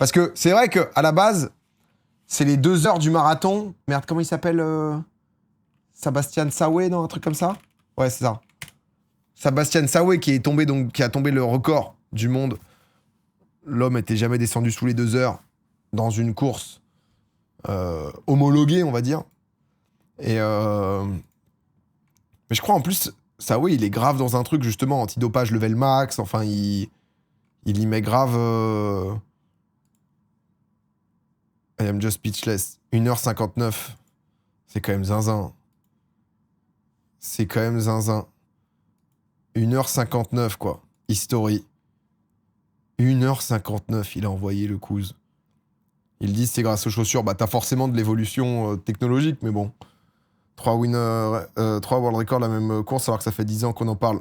Parce que c'est vrai qu'à la base, c'est les 2 heures du marathon. Merde, comment il s'appelle Sébastien Saoué, non? Un truc comme ça? Ouais, c'est ça. Sébastien Saoué qui a tombé le record du monde. L'homme n'était jamais descendu sous les 2 heures dans une course homologuée, on va dire. Et mais je crois en plus, Saoué, il est grave dans un truc justement antidopage level max. Enfin, il y met grave. I am just speechless. 1h59. C'est quand même zinzin. C'est quand même zinzin. 1h59, quoi. History. 1h59, il a envoyé le couze. Ils disent c'est grâce aux chaussures. Bah, t'as forcément de l'évolution technologique, mais bon. 3 world records, la même course, alors que ça fait 10 ans qu'on en parle.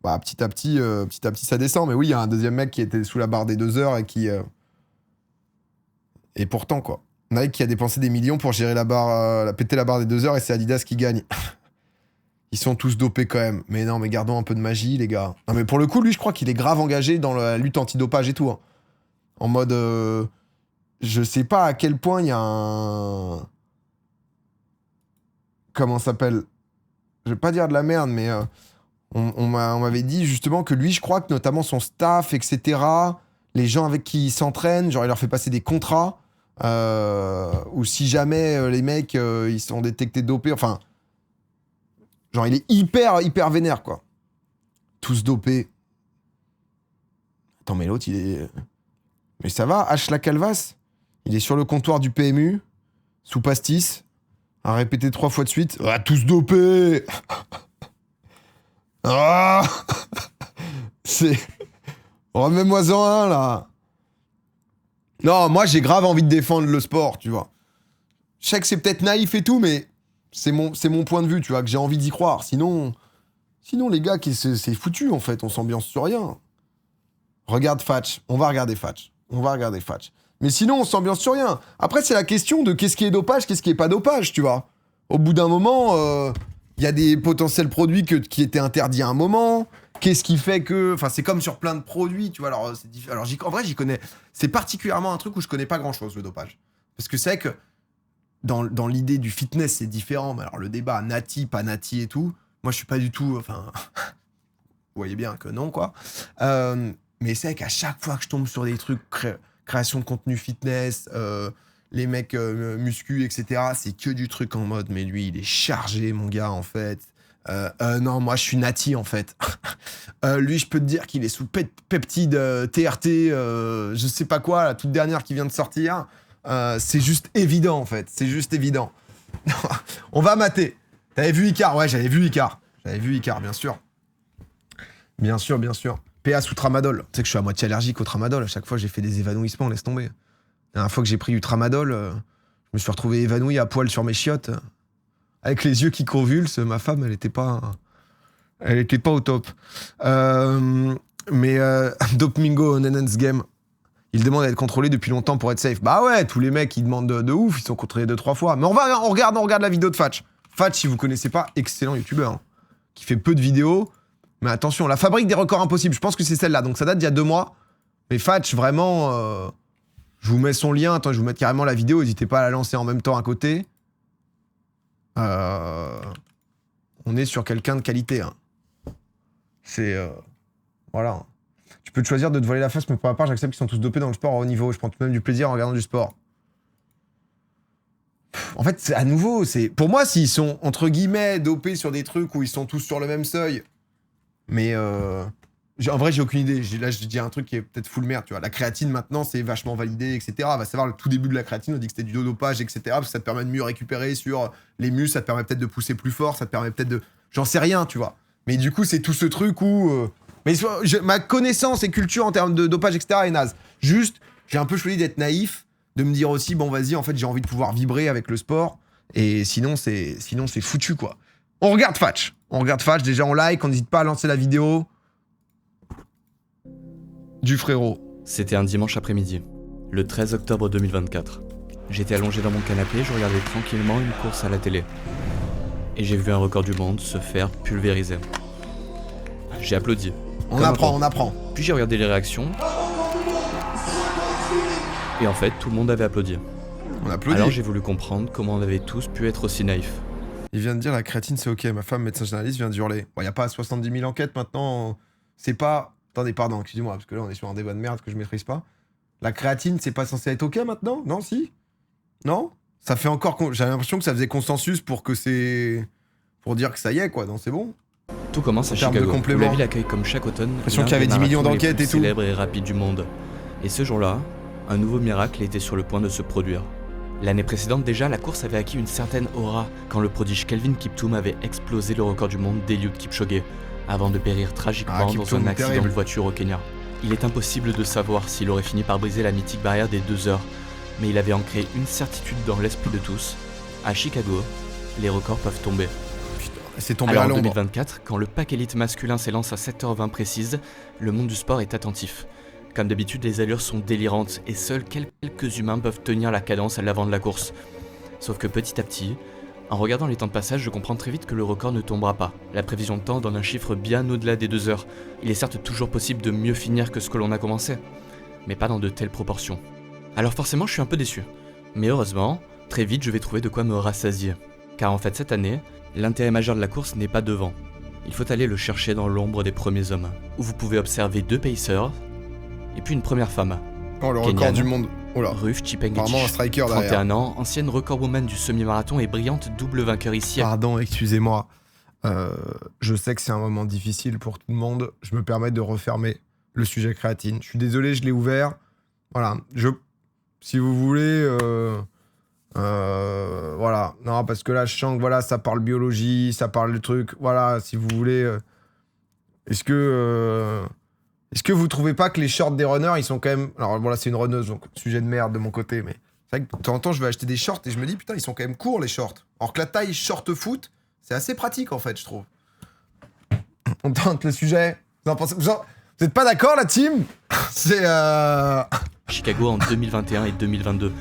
Bah, petit à petit, ça descend. Mais oui, il y a un deuxième mec qui était sous la barre des 2 heures et qui... Et pourtant, quoi. Nike qui a dépensé des millions pour gérer péter la barre des 2 heures et c'est Adidas qui gagne. Ils sont tous dopés quand même. Mais non, mais gardons un peu de magie, les gars. Non, mais pour le coup, lui, je crois qu'il est grave engagé dans la lutte antidopage et tout. Hein. En mode... je sais pas à quel point il y a un... Comment ça s'appelle? Je vais pas dire de la merde, mais on m'avait dit justement que lui, je crois que notamment son staff, etc., les gens avec qui il s'entraîne, genre il leur fait passer des contrats, ou si jamais les mecs, ils sont détectés dopés, enfin... Genre, il est hyper vénère, quoi. Tous dopés. Attends, mais l'autre, il est... Mais ça va, H. La Calvas, il est sur le comptoir du PMU, sous pastis, à répéter 3 fois de suite. Ah, tous dopés. Ah. C'est... Remets-moi-en un, là. Non, moi, j'ai grave envie de défendre le sport, tu vois. Je sais que c'est peut-être naïf et tout, mais... C'est mon point de vue, tu vois, que j'ai envie d'y croire. Sinon, les gars, c'est foutu, en fait. On s'ambiance sur rien. Regarde Fatch. On va regarder Fatch. Mais sinon, on s'ambiance sur rien. Après, c'est la question de qu'est-ce qui est dopage, qu'est-ce qui est pas dopage, tu vois. Au bout d'un moment, y a des potentiels produits qui étaient interdits à un moment. Qu'est-ce qui fait que... Enfin, c'est comme sur plein de produits, tu vois. Alors, en vrai, j'y connais... C'est particulièrement un truc où je connais pas grand-chose, le dopage. Parce que c'est vrai que dans l'idée du fitness, c'est différent. Mais alors, le débat nati, pas nati et tout, moi, je suis pas du tout... Enfin, vous voyez bien que non, quoi. Mais c'est vrai qu'à chaque fois que je tombe sur des trucs, création de contenu fitness, les mecs muscu, etc., c'est que du truc en mode, mais lui, il est chargé, mon gars, en fait. Non, moi, je suis nati, en fait. Lui, je peux te dire qu'il est sous peptide TRT, je sais pas quoi, la toute dernière qui vient de sortir. C'est juste évident, en fait. C'est juste évident. On va mater. T'avais vu Icar? Ouais, j'avais vu Icar, bien sûr. Bien sûr. PA sous tramadol. Tu sais que je suis à moitié allergique au tramadol. À chaque fois, j'ai fait des évanouissements, laisse tomber. La dernière fois que j'ai pris du tramadol, je me suis retrouvé évanoui à poil sur mes chiottes. Avec les yeux qui convulsent. Ma femme, elle était pas au top. Domingo Nenens Game. Il demande à être contrôlé depuis longtemps pour être safe. Bah ouais, tous les mecs, ils demandent de ouf. Ils sont contrôlés 2-3 fois. Mais on regarde la vidéo de Fatch. Fatch, si vous connaissez pas, excellent youtubeur. Hein, qui fait peu de vidéos. Mais attention, la fabrique des records impossibles, je pense que c'est celle-là. Donc ça date d'il y a 2 mois. Mais Fatch, vraiment, je vous mets son lien. Attends, je vais vous mettre carrément la vidéo. N'hésitez pas à la lancer en même temps à côté. On est sur quelqu'un de qualité. Hein. C'est... voilà. Tu peux te choisir de te voiler la face, mais pour ma part, j'accepte qu'ils sont tous dopés dans le sport à haut niveau. Je prends tout de même du plaisir en regardant du sport. En fait, à nouveau, c'est... Pour moi, s'ils sont, entre guillemets, dopés sur des trucs où ils sont tous sur le même seuil... Mais en vrai, j'ai aucune idée. Là, je dis un truc qui est peut-être full merde, tu vois. La créatine, maintenant, c'est vachement validé, etc. Va savoir, le tout début de la créatine, on dit que c'était du dopage, etc. Parce que ça te permet de mieux récupérer sur les muscles, ça te permet peut-être de pousser plus fort, ça te permet peut-être de... J'en sais rien, tu vois. Mais du coup, c'est tout ce truc où... Mais ma connaissance et culture en termes de dopage, etc. est naze. Juste, j'ai un peu choisi d'être naïf, de me dire aussi, bon, vas-y, en fait, j'ai envie de pouvoir vibrer avec le sport. Et sinon, c'est foutu, quoi. On regarde Fatch. Déjà on like, on n'hésite pas à lancer la vidéo du frérot. C'était un dimanche après-midi, le 13 octobre 2024. J'étais allongé dans mon canapé, je regardais tranquillement une course à la télé. Et j'ai vu un record du monde se faire pulvériser. J'ai applaudi. On apprend. Puis j'ai regardé les réactions. Et en fait, tout le monde avait applaudi. On applaudit. Alors j'ai voulu comprendre comment on avait tous pu être aussi naïfs. Il vient de dire la créatine c'est ok. Ma femme, médecin généraliste, vient d'hurler. Bon, y a pas 70 000 enquêtes maintenant. C'est pas. Attendez, pardon, excusez-moi, parce que là on est sur un débat de merde que je maîtrise pas. La créatine, c'est pas censé être ok maintenant? Non, si? Non? Ça fait encore. J'avais l'impression que ça faisait consensus pour que c'est. Pour dire que ça y est, quoi. Non, c'est bon? Tout commence à En termes de Chicago, où compléments. la ville accueille comme chaque automne L'impression l'un qu'il y avait des 10 millions marathons les d'enquêtes plus et tout. célèbres et rapides du monde. Et ce jour-là, un nouveau miracle était sur le point de se produire. L'année précédente déjà, la course avait acquis une certaine aura quand le prodige Kelvin Kiptoum avait explosé le record du monde d'Eliud Kipchoge, avant de périr tragiquement dans Kiptoum, un accident terrible. de voiture au Kenya. Il est impossible de savoir s'il aurait fini par briser la mythique barrière des 2 heures, mais il avait ancré une certitude dans l'esprit de tous. À Chicago, les records peuvent tomber. Putain, c'est tombé Alors à en l'ombre. 2024, quand le pack élite masculin s'élance à 7h20 précise, le monde du sport est attentif. Comme d'habitude, les allures sont délirantes et seuls quelques humains peuvent tenir la cadence à l'avant de la course. Sauf que petit à petit, en regardant les temps de passage, je comprends très vite que le record ne tombera pas. La prévision de temps donne un chiffre bien au-delà des 2 heures. Il est certes toujours possible de mieux finir que ce que l'on a commencé, mais pas dans de telles proportions. Alors forcément, je suis un peu déçu. Mais heureusement, très vite, je vais trouver de quoi me rassasier. Car en fait, cette année, l'intérêt majeur de la course n'est pas devant. Il faut aller le chercher dans l'ombre des premiers hommes, où vous pouvez observer 2 pacers, et puis une première femme, Oh, le record Kenyan. du monde. Oh là. Ruf Apparemment un Chepngetich, striker derrière. 31 ans, ancienne recordwoman du semi-marathon et brillante double vainqueur ici. Pardon, excusez-moi. Je sais que c'est un moment difficile pour tout le monde. Je me permets de refermer le sujet créatine. Je suis désolé, je l'ai ouvert. Voilà. Si vous voulez. Voilà. Non, parce que là, je sens que voilà, ça parle biologie, ça parle de trucs. Voilà, si vous voulez. Est-ce que vous trouvez pas que les shorts des runners, ils sont quand même. Alors voilà, c'est une runneuse, donc sujet de merde de mon côté, mais c'est vrai que de temps en temps, je vais acheter des shorts et je me dis, putain, ils sont quand même courts les shorts. Alors que la taille short foot, c'est assez pratique en fait, je trouve. On tente le sujet. Vous en pensez. Vous êtes pas d'accord, la team? C'est Chicago en 2021 et 2022.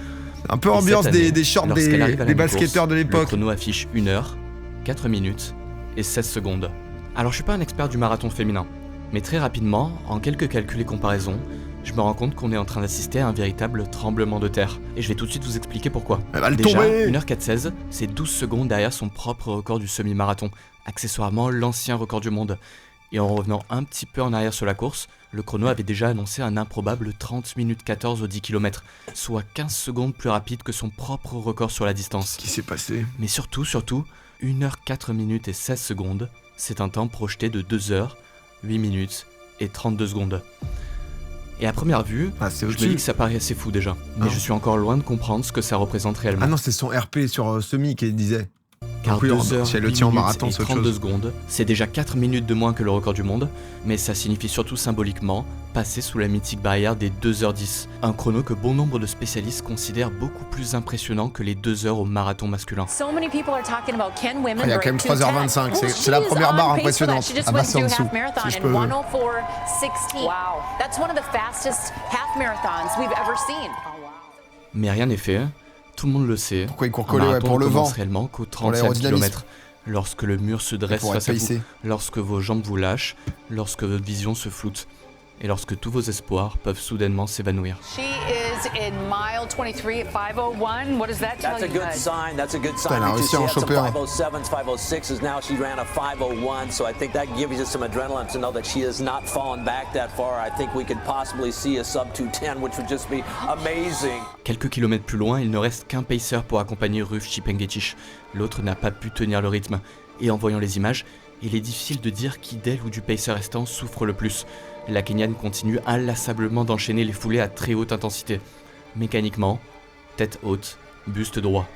un peu Et ambiance cette année, des shorts lorsqu'elle arrive à des la mi-course, basketteurs de Le l'époque. chrono affiche 1 heure, 4 minutes et 16 secondes. Alors je suis pas un expert du marathon féminin, mais très rapidement, en quelques calculs et comparaisons, je me rends compte qu'on est en train d'assister à un véritable tremblement de terre. Et je vais tout de suite vous expliquer pourquoi. Elle va le Déjà, tomber. 1h416, c'est 12 secondes derrière son propre record du semi-marathon, accessoirement l'ancien record du monde. Et en revenant un petit peu en arrière sur la course, le chrono avait déjà annoncé un improbable 30 minutes 14 au 10 km, soit 15 secondes plus rapide que son propre record sur la distance. Qu'est-ce qui s'est passé? Mais surtout, 1 heure 4 minutes et 16 secondes, c'est un temps projeté de 2 heures, 8 minutes et 32 secondes. Et à première vue, Ah, c'est je me dis au-dessus. que ça paraît assez fou déjà, mais Ah. je suis encore loin de comprendre ce que ça représente réellement. Ah non, c'est son RP sur Semi qui disait. Car Donc oui, 2 heures, si elle le 8 tient en minutes marathon, et c'est autre 32 chose. secondes, c'est déjà 4 minutes de moins que le record du monde, mais ça signifie surtout symboliquement passer sous la mythique barrière des 2h10, un chrono que bon nombre de spécialistes considèrent beaucoup plus impressionnant que les 2 heures au marathon masculin. So many people are talking about can women Ah, il y a quand même break 3h25, 2:10. c'est la première barre She is on pace for that. impressionnante. She just Ah bah, went c'est en through dessous, half marathon si je in peux. 1:04:16. Wow. That's one of the fastest half marathons we've ever seen. Mais rien n'est fait, tout le monde le sait. Pourquoi il court Un collé? Ouais, marathon pour ne le commence vent. réellement qu'au Pour 37 l'aérodynamisme. km. Lorsque le mur se dresse pour être face à vous, pacé. lorsque vos jambes vous lâchent, lorsque votre vision se floute, et lorsque tous vos espoirs peuvent soudainement s'évanouir. She is in mile 23 at 5:01. What does that tell That's a you good guys? sign. That's a good Putain, sign. elle a réussi à en She had some choper un. 507s, 506s. Now she ran a 501. So I think that gives you some adrenaline to know that she has not fallen back that far. I think we could possibly see a sub 210, which would just be amazing. Quelques kilomètres plus loin, il ne reste qu'un pacer pour accompagner Ruf Chepngetich. L'autre n'a pas pu tenir le rythme. Et en voyant les images, il est difficile de dire qui d'elle ou du pacer restant souffre le plus. La Kenyane continue inlassablement d'enchaîner les foulées à très haute intensité. Mécaniquement, tête haute, buste droit.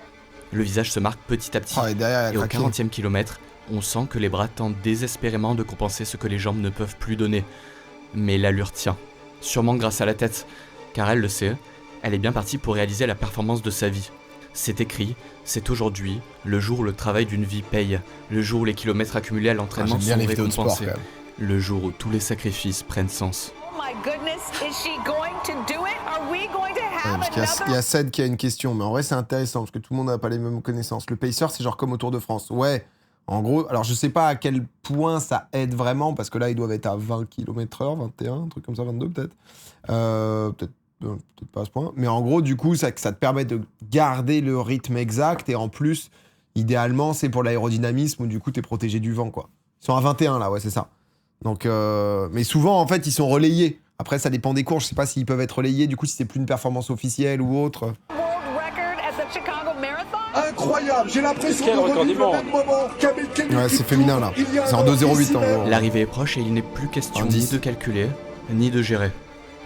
Le visage se marque petit à petit. Ah, et derrière, elle Et a au craqué. 40e kilomètre, on sent que les bras tentent désespérément de compenser ce que les jambes ne peuvent plus donner. Mais l'allure tient. Sûrement grâce à la tête, car elle le sait, elle est bien partie pour réaliser la performance de sa vie. C'est écrit, c'est aujourd'hui, le jour où le travail d'une vie paye, le jour où les kilomètres accumulés à Ah, l'entraînement j'aime bien sont les vidéos de sport récompensés, quand même. le jour où tous les sacrifices prennent sens. Oh my goodness, is she going to do it? Are we going to Ouais, have parce qu'il y a- il y another? a Ced qui a une question, mais en vrai c'est intéressant parce que tout le monde n'a pas les mêmes connaissances. Le pacer c'est genre comme au Tour de France. Ouais, en gros, alors je sais pas à quel point ça aide vraiment parce que là ils doivent être à 20 km/h, 21, un truc comme ça, 22 peut-être. Peut-être peut-être pas à ce point. Mais en gros, du coup, ça te permet de garder le rythme exact. Et en plus, idéalement, c'est pour l'aérodynamisme où du coup, t'es protégé du vent, quoi. Ils sont à 21, là, ouais, c'est ça. Donc, mais souvent, en fait, ils sont relayés. Après, ça dépend des courses. Je sais pas s'ils peuvent être relayés. Du coup, si c'est plus une performance officielle ou autre. Incroyable, j'ai l'impression de revivre le même moment qu'Hamilton Kipchoge. Ouais, c'est féminin, là. C'est en 2,08 en gros. L'arrivée est proche et il n'est plus question En ni 10. de calculer, ni de gérer.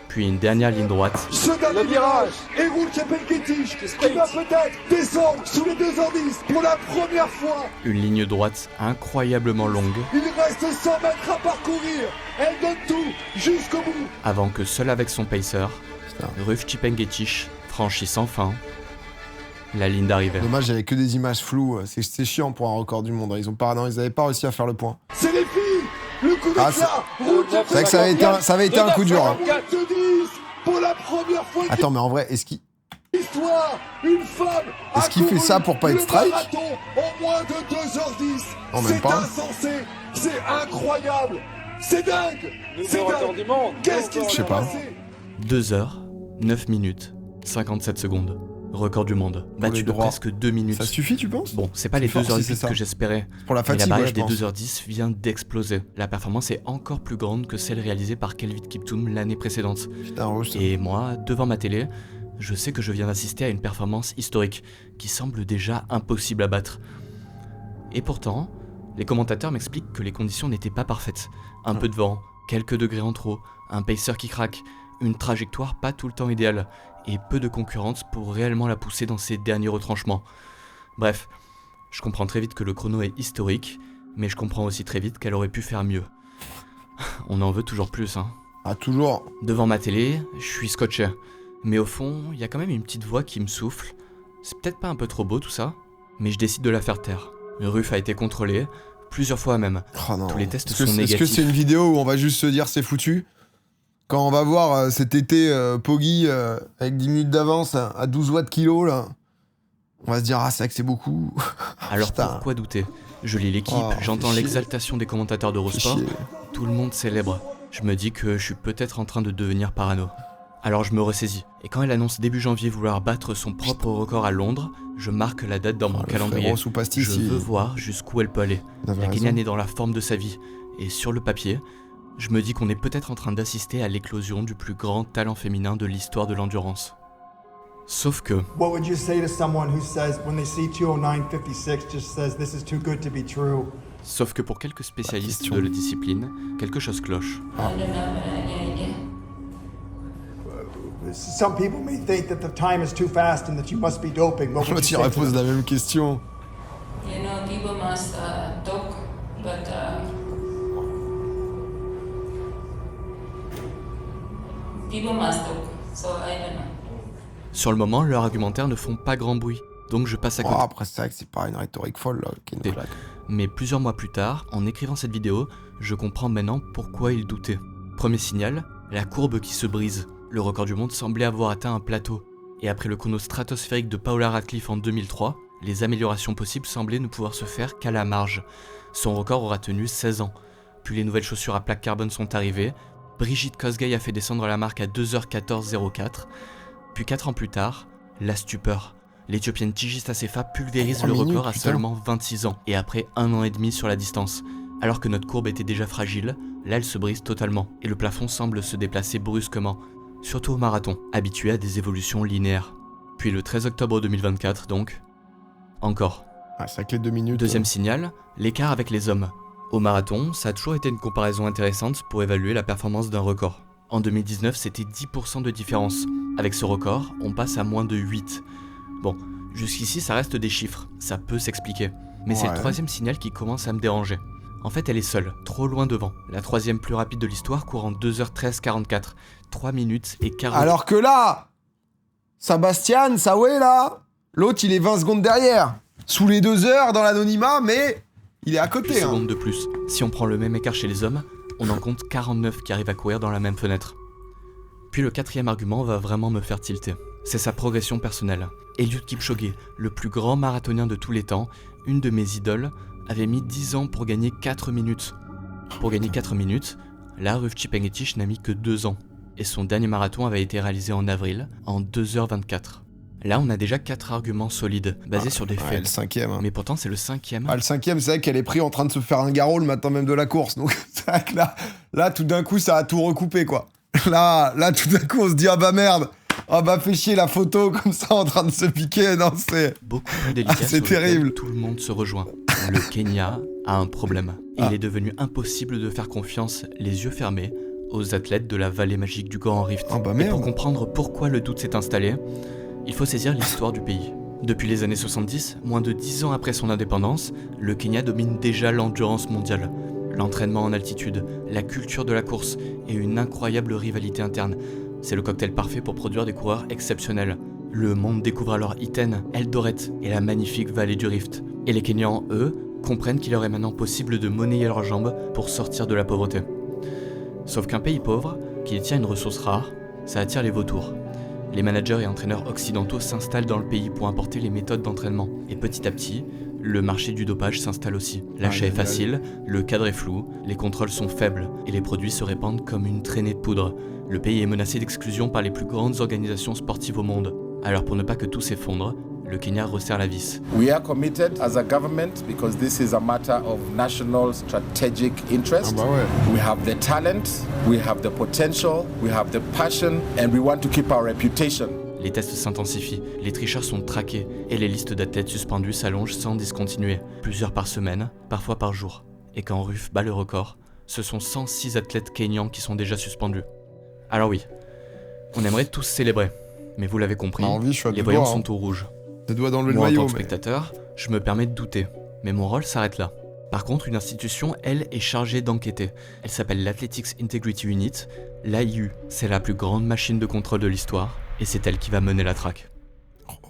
Puis une dernière ligne droite. Ce dernier virage, et roule Chepelgetich, qui va peut-être descendre sous les 2h10 pour la première fois. Une ligne droite incroyablement longue, Il reste 100 mètres à parcourir. Elle donne tout jusqu'au bout. avant que seul avec son pacer, Putain. Ruf Chepelgetich franchisse enfin la ligne d'arrivée. Dommage, j'avais que des images floues. C'est chiant pour un record du monde. Ils avaient pas réussi à faire le point. C'est les filles. Le coup Ah, d'éclat. Roule C'est vrai que ça avait été un coup dur. Hein. 4-10 pour la première fois de Attends, mais en vrai, est-ce qu'il l'histoire. Une femme. Est-ce qu'il fait ça pour pas être strike? Le marathon en moins de 2h10. Non, même C'est pas. insensé. C'est incroyable. C'est dingue. C'est dingue. Qu'est-ce qui Je sais s'est pas. passé? 2 heures, 9 minutes, 57 secondes. Record du monde. Battu les de droits. presque 2 minutes. Ça suffit, tu penses? Bon, c'est pas les C'est fort si c'est 2h10 ça. que j'espérais. Pour la Mais la fatigue, barrière ouais, je des pense. 2h10 vient d'exploser. La performance est encore plus grande que celle réalisée par Kelvin Kiptoum l'année précédente. Putain, rouge, ça. Et moi, devant ma télé, je sais que je viens d'assister à une performance historique qui semble déjà impossible à battre. Et pourtant, les commentateurs m'expliquent que les conditions n'étaient pas parfaites. Un peu de vent, quelques degrés en trop, un pacer qui craque, une trajectoire pas tout le temps idéale, et peu de concurrence pour réellement la pousser dans ses derniers retranchements. Bref, je comprends très vite que le chrono est historique, mais je comprends aussi très vite qu'elle aurait pu faire mieux. On en veut toujours plus, hein. Ah, toujours. Devant ma télé, je suis scotché. Mais au fond, il y a quand même une petite voix qui me souffle. C'est peut-être pas un peu trop beau tout ça, mais je décide de la faire taire. Ruf a été contrôlé, plusieurs fois même. Oh non. Tous les tests Est-ce que sont c'est- Est-ce que négatifs. c'est une vidéo où on va juste se dire c'est foutu? Quand on va voir cet été Poggy avec 10 minutes d'avance à 12 watts kilo, là, on va se dire, ah, c'est vrai que c'est beaucoup. Alors Putain. pourquoi douter? Je lis l'équipe, Oh, j'entends fais chier. l'exaltation des commentateurs Fais d'Eurosport, chier. tout le monde célèbre. Je me dis que je suis peut-être en train de devenir parano. Alors je me ressaisis, et quand elle annonce début janvier vouloir battre son propre record à Londres, je marque la date dans mon Le calendrier. frérot sous pastis, Je veux voir jusqu'où elle peut aller. il avait La raison. Kenyane est dans la forme de sa vie, et sur le papier, je me dis qu'on est peut-être en train d'assister à l'éclosion du plus grand talent féminin de l'histoire de l'endurance. Sauf que, What would you say to someone who says, when they see 209.56, just says, this is too good to be true? pour quelques spécialistes question. de la discipline, quelque chose cloche. Some people may think that the time is too fast and that you must be doping. What would you L'autre, il say to repose them? la même question. You know, people must talk, but people must talk. So I don't know. Sur le moment, leurs argumentaires ne font pas grand bruit, donc je passe à Oh, côté. après, c'est vrai que c'est pas une rhétorique folle, là. qui est une claque. Mais plusieurs mois plus tard, en écrivant cette vidéo, je comprends maintenant pourquoi ils doutaient. Premier signal, la courbe qui se brise. Le record du monde semblait avoir atteint un plateau. Et après le chrono stratosphérique de Paula Radcliffe en 2003, les améliorations possibles semblaient ne pouvoir se faire qu'à la marge. Son record aura tenu 16 ans. Puis les nouvelles chaussures à plaque carbone sont arrivées. Brigitte Kosgei a fait descendre la marque à 2h14.04. Puis 4 ans plus tard, la stupeur. L'Éthiopienne Tigist Assefa pulvérise 3 le minutes, record à putain. seulement 26 ans, et après 1 an et demi sur la distance. Alors que notre courbe était déjà fragile, là elle se brise totalement, et le plafond semble se déplacer brusquement, surtout au marathon, habitué à des évolutions linéaires. Puis le 13 octobre 2024 donc, encore. Ah, c'est vrai que les 2 minutes. Deuxième signal, l'écart avec les hommes. Au marathon, ça a toujours été une comparaison intéressante pour évaluer la performance d'un record. En 2019, c'était 10% de différence. Avec ce record, on passe à moins de 8. Bon, jusqu'ici ça reste des chiffres, ça peut s'expliquer. Mais c'est le Ouais. troisième signal qui commence à me déranger. En fait, elle est seule, trop loin devant. La troisième plus rapide de l'histoire court en 2h13.44. 3 minutes et 40... Alors que là, Sébastien, Sawé, là, l'autre, il est 20 secondes derrière. Sous les 2 heures dans l'anonymat, mais il est à côté. Hein. secondes de plus. Si on prend le même écart chez les hommes, on en compte 49 qui arrivent à courir dans la même fenêtre. Puis le quatrième argument va vraiment me faire tilter. C'est sa progression personnelle. Eliud Kipchoge, le plus grand marathonien de tous les temps, une de mes idoles, avait mis 10 ans pour gagner 4 minutes. Pour gagner 4 minutes, là, Ruf Chepelgetich n'a mis que 2 ans. et son dernier marathon avait été réalisé en avril, en 2h24. Là, on a déjà 4 arguments solides, basés sur des Ouais, faits. le 5e. Hein. Mais pourtant, c'est le 5e. Ah, le 5e, c'est vrai qu'elle est prise en train de se faire un garrot le matin même de la course. Donc, c'est vrai que là, tout d'un coup, ça a tout recoupé, quoi. Là, tout d'un coup, on se dit, ah bah merde. Ah bah, fais chier la photo comme ça en train de se piquer. Non, c'est... Beaucoup plus délicat. c'est sur lequel terrible. Tout le monde se rejoint. Le Kenya a un problème. Il est devenu impossible de faire confiance, les yeux fermés, aux athlètes de la vallée magique du Grand Rift. Ah bah Et merde. pour comprendre pourquoi le doute s'est installé, il faut saisir l'histoire du pays. Depuis les années 70, moins de 10 ans après son indépendance, le Kenya domine déjà l'endurance mondiale. L'entraînement en altitude, la culture de la course et une incroyable rivalité interne. C'est le cocktail parfait pour produire des coureurs exceptionnels. Le monde découvre alors Iten, Eldoret et la magnifique vallée du Rift. Et les Kenyans, eux, comprennent qu'il leur est maintenant possible de monnayer leurs jambes pour sortir de la pauvreté. Sauf qu'un pays pauvre, qui détient une ressource rare, ça attire les vautours. Les managers et entraîneurs occidentaux s'installent dans le pays pour importer les méthodes d'entraînement. Et petit à petit, le marché du dopage s'installe aussi. L'achat est facile, le cadre est flou, les contrôles sont faibles et les produits se répandent comme une traînée de poudre. Le pays est menacé d'exclusion par les plus grandes organisations sportives au monde. Alors pour ne pas que tout s'effondre, le Kenya resserre la vis. We are committed as a government because this is a matter of national strategic interest. Ah bah ouais. We have the talent, we have the potential, we have the passion, and we want to keep our reputation. Les tests s'intensifient, les tricheurs sont traqués et les listes d'athlètes suspendus s'allongent sans discontinuer. Plusieurs par semaine, parfois par jour. Et quand Ruf bat le record, ce sont 106 athlètes kenyans qui sont déjà suspendus. Alors oui, on aimerait tous célébrer. Mais vous l'avez compris, On a envie, je suis à les deux voyants doigts, sont au rouge. Des doigts dans le Moi, en maillot, tant que mais... spectateur, je me permets de douter. Mais mon rôle s'arrête là. Par contre, une institution, elle, est chargée d'enquêter. Elle s'appelle l'Athletics Integrity Unit. L'AIU, c'est la plus grande machine de contrôle de l'histoire. Et c'est elle qui va mener la traque.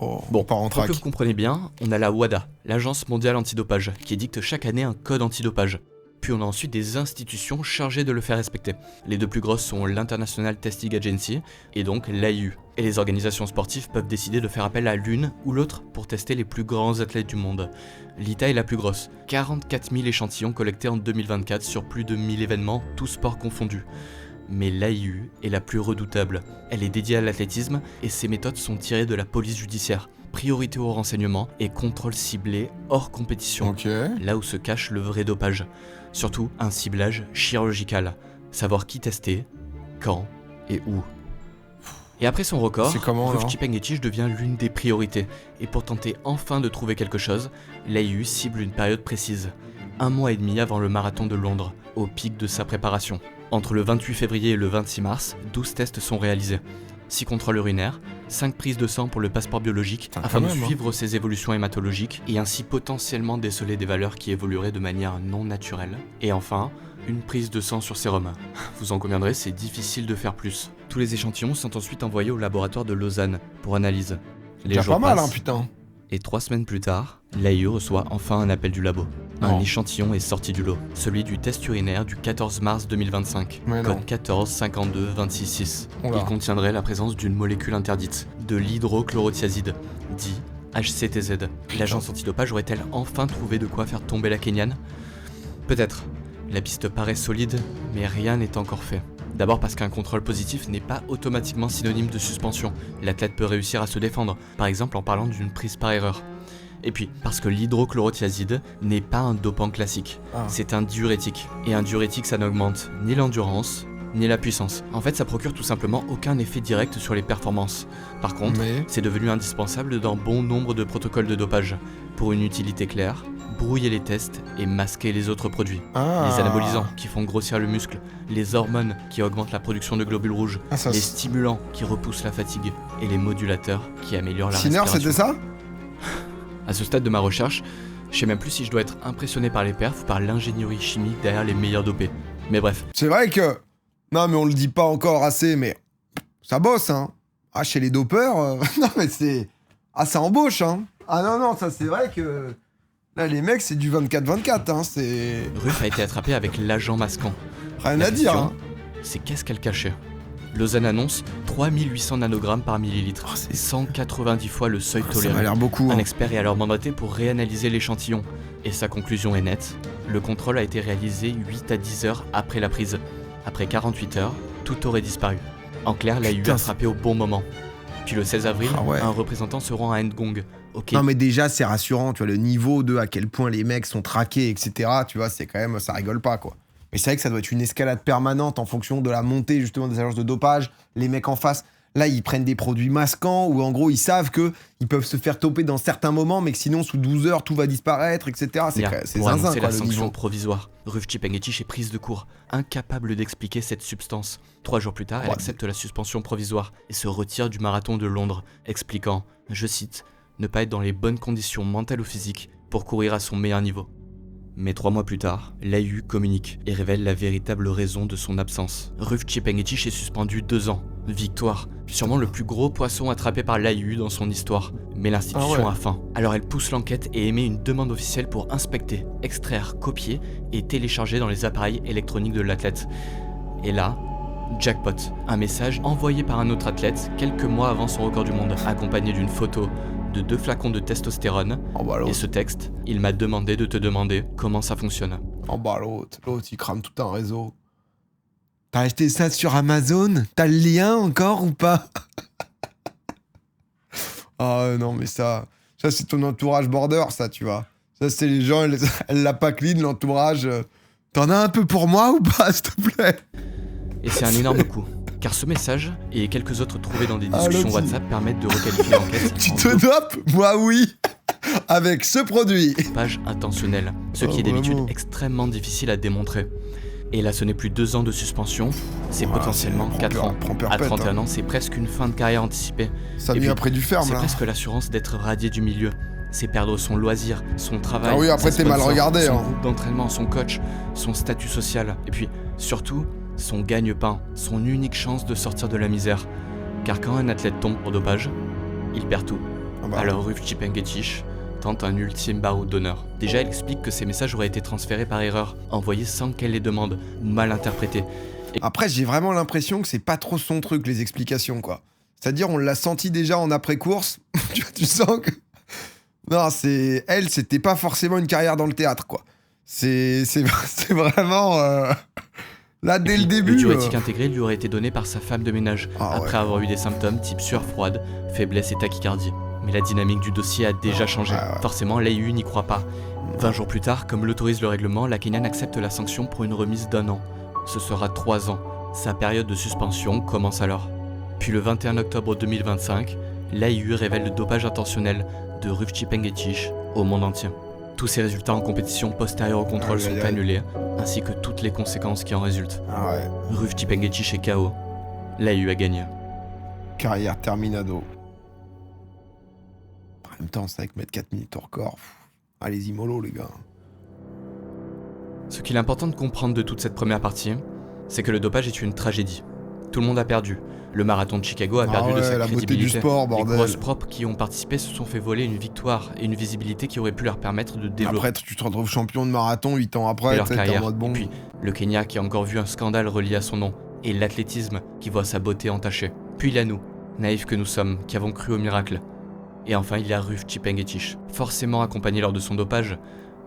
Oh, Bon, on part en pour track. que vous compreniez bien, on a la WADA, l'Agence mondiale antidopage, qui édicte chaque année un code antidopage. Puis on a ensuite des institutions chargées de le faire respecter. Les deux plus grosses sont l'International Testing Agency et donc l'AIU. Et les organisations sportives peuvent décider de faire appel à l'une ou l'autre pour tester les plus grands athlètes du monde. L'ITA est la plus grosse, 44 000 échantillons collectés en 2024 sur plus de 1000 événements, tous sports confondus. Mais l'AIU est la plus redoutable. Elle est dédiée à l'athlétisme et ses méthodes sont tirées de la police judiciaire. Priorité au renseignement et contrôle ciblé hors compétition. Ok. Là où se cache le vrai dopage. Surtout un ciblage chirurgical. Savoir qui tester, quand et où. Et après son record, C'est comment, Ruf là Chepngetich devient l'une des priorités. Et pour tenter enfin de trouver quelque chose, l'AIU cible une période précise. 1 mois et demi avant le marathon de Londres, au pic de sa préparation. Entre le 28 février et le 26 mars, 12 tests sont réalisés. 6 contrôles urinaires, 5 prises de sang pour le passeport biologique afin de suivre ses évolutions hématologiques et ainsi potentiellement déceler des valeurs qui évolueraient de manière non naturelle. Et enfin, une prise de sang sur sérum. Vous en conviendrez, c'est difficile de faire plus. Tous les échantillons sont ensuite envoyés au laboratoire de Lausanne pour analyse. Les Déjà jours pas mal, passent, hein, putain. et 3 semaines plus tard, l'AIU reçoit enfin un appel du labo. Un échantillon est sorti du lot, celui du test urinaire du 14 mars 2025, Mais non. code 14 52 26 6. Oula. Il contiendrait la présence d'une molécule interdite, de l'hydrochlorothiazide, dit HCTZ. L'agence antidopage aurait-elle enfin trouvé de quoi faire tomber la Kenyane ? Peut-être. La piste paraît solide, mais rien n'est encore fait. D'abord parce qu'un contrôle positif n'est pas automatiquement synonyme de suspension. L'athlète peut réussir à se défendre, par exemple en parlant d'une prise par erreur. Et puis, parce que l'hydrochlorothiazide n'est pas un dopant classique, c'est un diurétique. Et un diurétique, ça n'augmente ni l'endurance, ni la puissance. En fait, ça procure tout simplement aucun effet direct sur les performances. Par contre, c'est devenu indispensable dans bon nombre de protocoles de dopage. Pour une utilité claire, brouiller les tests et masquer les autres produits. Les anabolisants qui font grossir le muscle, les hormones qui augmentent la production de globules rouges, les stimulants qui repoussent la fatigue et les modulateurs qui améliorent la Sinner, respiration. c'était ça? À ce stade de ma recherche, je sais même plus si je dois être impressionné par les perfs ou par l'ingénierie chimique derrière les meilleurs dopés. Mais bref. C'est vrai que... Non, mais on le dit pas encore assez, mais... Ça bosse, hein. Ah, chez les dopeurs... Non, mais c'est... Ah, ça embauche, hein. Ah non, ça c'est vrai que... Là, les mecs, c'est du 24-24, hein, c'est... Ruf a été attrapé avec l'agent masquant. Rien La à dire, question, hein. C'est qu'est-ce qu'elle cachait. Lausanne annonce 3800 nanogrammes par millilitre. C'est 190 fois le seuil toléré. Ça m'a l'air beaucoup, Un hein. expert est alors mandaté pour réanalyser l'échantillon. Et sa conclusion est nette. Le contrôle a été réalisé 8 à 10 heures après la prise. Après 48 heures, tout aurait disparu. En clair, l'AIU a frappé au bon moment. Puis le 16 avril, un représentant se rend à Ngong. Non mais déjà c'est rassurant, tu vois, le niveau de à quel point les mecs sont traqués, etc. Tu vois, c'est quand même, ça rigole pas quoi. Mais c'est vrai que ça doit être une escalade permanente en fonction de la montée justement des agences de dopage, les mecs en face. Là, ils prennent des produits masquants ou en gros, ils savent qu'ils peuvent se faire toper dans certains moments, mais que sinon, sous 12 heures, tout va disparaître, etc. C'est pour zinzin, annoncer quoi, la le sanction niveau. provisoire, Ruf Chepngetich est prise de court, incapable d'expliquer cette substance. 3 jours plus tard, elle accepte la suspension provisoire et se retire du marathon de Londres, expliquant, je cite, « ne pas être dans les bonnes conditions mentales ou physiques pour courir à son meilleur niveau ». Mais 3 mois plus tard, l'AIU communique et révèle la véritable raison de son absence. Ruf Chepngetich est suspendu 2 ans. Victoire. Sûrement le plus gros poisson attrapé par l'AIU dans son histoire. Mais l'institution a faim. Alors elle pousse l'enquête et émet une demande officielle pour inspecter, extraire, copier et télécharger dans les appareils électroniques de l'athlète. Et là, jackpot. Un message envoyé par un autre athlète quelques mois avant son record du monde, accompagné d'une photo de 2 flacons de testostérone. Et ce texte, il m'a demandé de te demander comment ça fonctionne. Oh bah l'autre, il crame tout un réseau. T'as acheté ça sur Amazon? T'as le lien encore ou pas? Ah non mais ça c'est ton entourage border ça, tu vois. Ça c'est les gens, elle l'a pas clean l'entourage. T'en as un peu pour moi ou pas, s'il te plaît? Et c'est un énorme coup. Car ce message, et quelques autres trouvés dans des discussions WhatsApp, permettent de requalifier l'enquête. Tu te dopes? Moi oui. Avec ce produit. Page intentionnelle, ce qui est d'habitude extrêmement difficile à démontrer. Et là, ce n'est plus 2 ans de suspension, c'est potentiellement 4 ans. À 31 ans, c'est presque une fin de carrière anticipée. Ça vient après du ferme, c'est là. presque l'assurance d'être radié du milieu. C'est perdre son loisir, son travail. Ah oui, après t'es mal regardé. Son groupe d'entraînement, son coach, son statut social. Et puis, surtout, son gagne-pain, son unique chance de sortir de la misère. Car quand un athlète tombe pour dopage, il perd tout. Alors Ruf Chepngetich tente un ultime baroud d'honneur. Déjà, elle explique que ces messages auraient été transférés par erreur, envoyés sans qu'elle les demande, ou mal interprétés. Après, j'ai vraiment l'impression que c'est pas trop son truc, les explications, quoi. C'est-à-dire, on l'a senti déjà en après-course. Tu sens que... Non, elle, c'était pas forcément une carrière dans le théâtre, quoi. C'est vraiment... Là, dès le début... Le diurétique intégré lui aurait été donné par sa femme de ménage, après avoir eu des symptômes type sueur froide, faiblesse et tachycardie. Mais la dynamique du dossier a déjà changé. Forcément, l'AIU n'y croit pas. 20 jours plus tard, comme l'autorise le règlement, la Kenyane accepte la sanction pour une remise d'1 an. Ce sera 3 ans. Sa période de suspension commence alors. Puis le 21 octobre 2025, l'AIU révèle le dopage intentionnel de Ruf Chepngetich au monde entier. Tous ces résultats en compétition postérieure au contrôle sont annulés, ainsi que toutes les conséquences qui en résultent. Ruf Chepngetich est KO. L'AIU a gagné. Carrière terminado. En même temps, c'est avec mettre 4 minutes au record. Allez-y mollo, les gars. Ce qu'il est important de comprendre de toute cette première partie, c'est que le dopage est une tragédie. Tout le monde a perdu. Le marathon de Chicago a perdu de sa la crédibilité. beauté du sport, bordel. Les grosses propres qui ont participé se sont fait voler une victoire et une visibilité qui aurait pu leur permettre de développer. Après, tu te retrouves champion de marathon 8 ans après, leur carrière. En mode bon. Et puis, le Kenya qui a encore vu un scandale relié à son nom, et l'athlétisme qui voit sa beauté entachée. Puis il y a nous, naïfs que nous sommes, qui avons cru au miracle. Et enfin, il y a Ruf Chepngetich, forcément accompagné lors de son dopage,